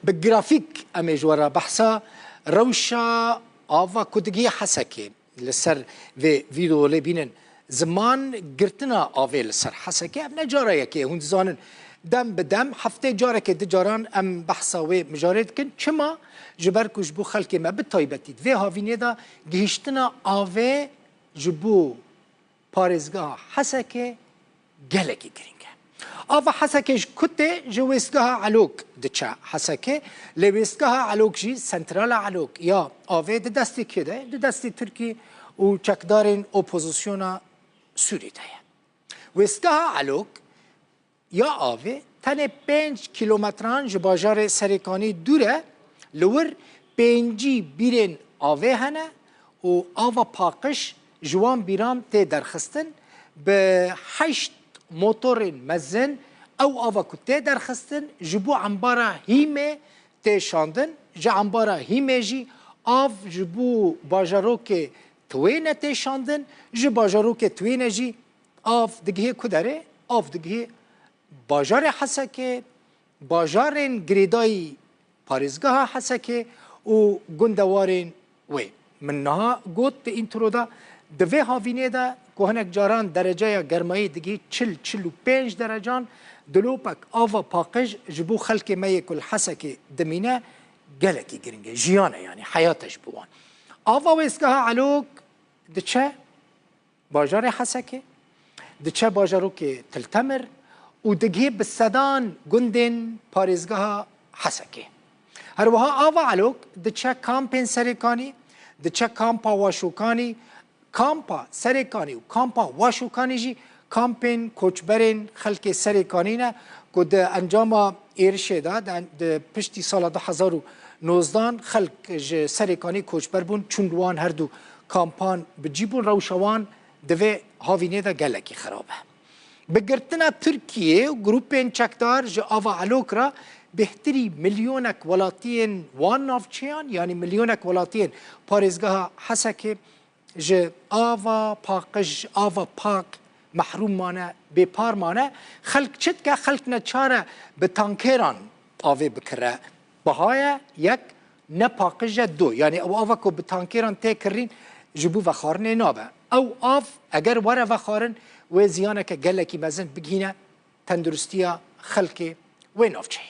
بالجرافيك أمي جورا بحثا روشا آفا كودجي حسكي لسر في فيديو اللي بينن زمان قرتنا آفي لسر حسكي أبنا جارا يكي هون زانن دم بدم هفته جارا که دجاران ام بحثا و مجارد کن چما جبر کش بو خلق ما بتایبتید و هاوینه دا گهشتنا آوه جبو پارزگاه حسکه گلگی گرینگه آوه حسکش کته جوستگاه علوک دچا حسکه لوستگاه علوک جی سنترال علوک یا آوه ده دستی که ده دستی ترکی و چکدارین اپوزیسیونا سوری ده وستگاه علوک یا آوه تنه 5 کیلومتران جباجار سرکانی دوره لور 5 بیرین آوه هنه و آوه پاقش جوان بیرام تی درخستن به 8 موتور مزن او آوه کتی درخستن جبو عنبارا هیمه تی شاندن جا عنبارا هیمه جی آو جبو باجارو که توینه تی شاندن جا باجارو که توینه جی آو دگه کدره آو دگه باجار حسکه باجارین گریدای پارزگاه حسکه و گندوارین وی منها گوت به اینترو دا دوی هاوینه دا کوهنک جاران درجه گرمایی دیگه 45 درجان دلوپک آوا پاقش جبو خلق مایی کل حسکه دمینه گلکی گرنگه جیانه یعنی حیاتش بوان آوا ویسگاه علوک دچه باجار حسکه دچه باجارو که تلتمر و دگه بسدان گندن پارزگاه حسکه هر وها آوا علوک دچه کامپین سرکانی دچه کامپا واشوکانی کامپا سرکانی و کامپا واشوکانی جی کامپین کوچبرین خلق سرکانی نه که ده انجام ایرشه ده پشتی سال 2019 خلق سرکانی کوچبر بون چوندوان هر دو کامپان بجیبون روشوان دوه هاوینه ده گلکی خرابه بگرتنا ترکیه و گروپین چکدار جا آوا علوک را بهتری ملیونک ولاتین وان نافچیان یعنی ملیونک ولاتین پارزگاه حسکه جا آوا پاقش آوا پاک محروم مانه بپار مانه خلق چد که خلق نچاره به تانکران آوه بکره بهای یک نپاقش دو یعنی او آوا که به تانکران تی کرین جبو وخارنه نابه او آف اگر وره وخارن و زیانه که گلکی مزن بگینه تندرستیا خلق و نافچه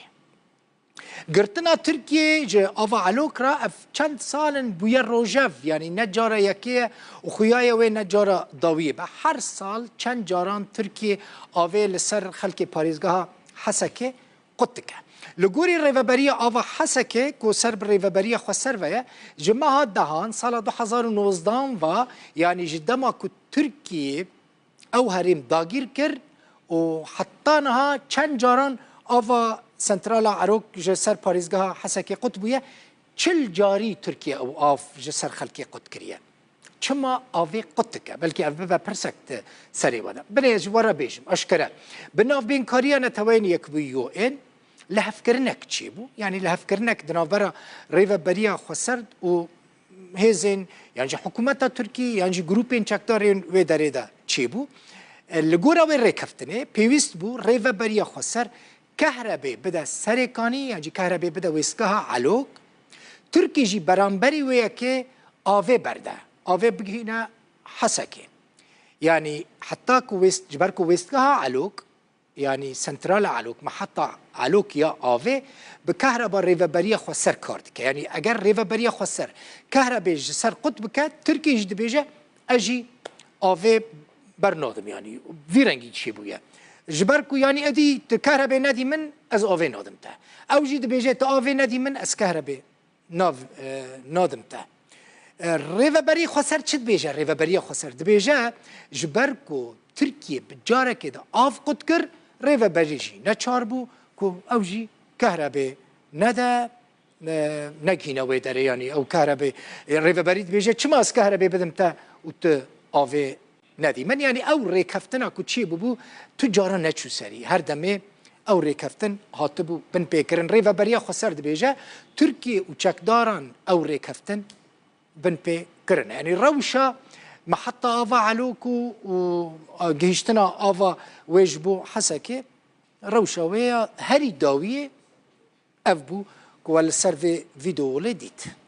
گرتنا ترکیه جه آوا علوک را اف چند سالن بویا روژف یعنی نجاره یکیه و خویای و نجاره داویه به هر سال چند جاران ترکیه آوه لسر خلق پاریزگاه حسکه قطکه لگوری ریوبری آوا حسکه که سر بر ریوبری خسر ویه جمعه دهان سال 2019 و یعنی جدما که ترکیه او هریم داگیر کرد و حتی نها چند جاران آوا سنترال عروق جسر پاریزگاه حسکی قطبیه 40 جاری ترکیه او آف جسر خلقی قط کریه چما آوی قط که بلکه اوه پرسکت سری وده بلیج ورا بیشم اشکره بناف بین کاریا نتوین یک بیو این لحفکرنک چی بو یعنی لحفکرنک دنابرا ریو بریا خسرد و هزین یعنی حکومت ترکی یعنی گروپین چکدارین و داره دا چی بو لگورا و ریکفتنه پیوست بو ریو بریا خسر كهرباء بدا سرکانی یعنی كهرباء بدا ويسكها علوك تركي جي برانبري وياكي آوه برده آوه بگينا حسكي يعني حتى كويست جبركو ويسكها علوك يعني سنترال علوك محطة علوك يا آوه بكهرباء ريفابريا خسر كاردك يعني اگر ريفابريا خسر كهرباء جسر قطب كات تركي جد بيجا اجي آوه برنادم يعني في رنگي چي بويا جبركو يعني ادي كهرباء نادي من از آوه نادمته او جد بيجا آوه نادي من از كهرباء نادمته ریوبری خسر چت بیجه ریوبری خسر دبیجه جبرکو ترکیه بجاره که دا آف قد کر ریوبری جی نچار بو که او جی کهربه نده نگینه وی داره یعنی او کهربه ریوبری دبیجه چما از کهربه بدم تا او تا آوه ندی من یعنی او ریکفتنا که چی بو تجاره نچو سری هر دمه او ریکفتن هاتبو بن پیکرن ریوبری خسر دبیجه ترکیه و چکداران او ریکفتن بن بي كرن يعني روشة محطة آفا علوكو وجهشتنا آفا ويجبو حسكي روشة ويا هري داوية أفبو که لسر ویدیو لیدید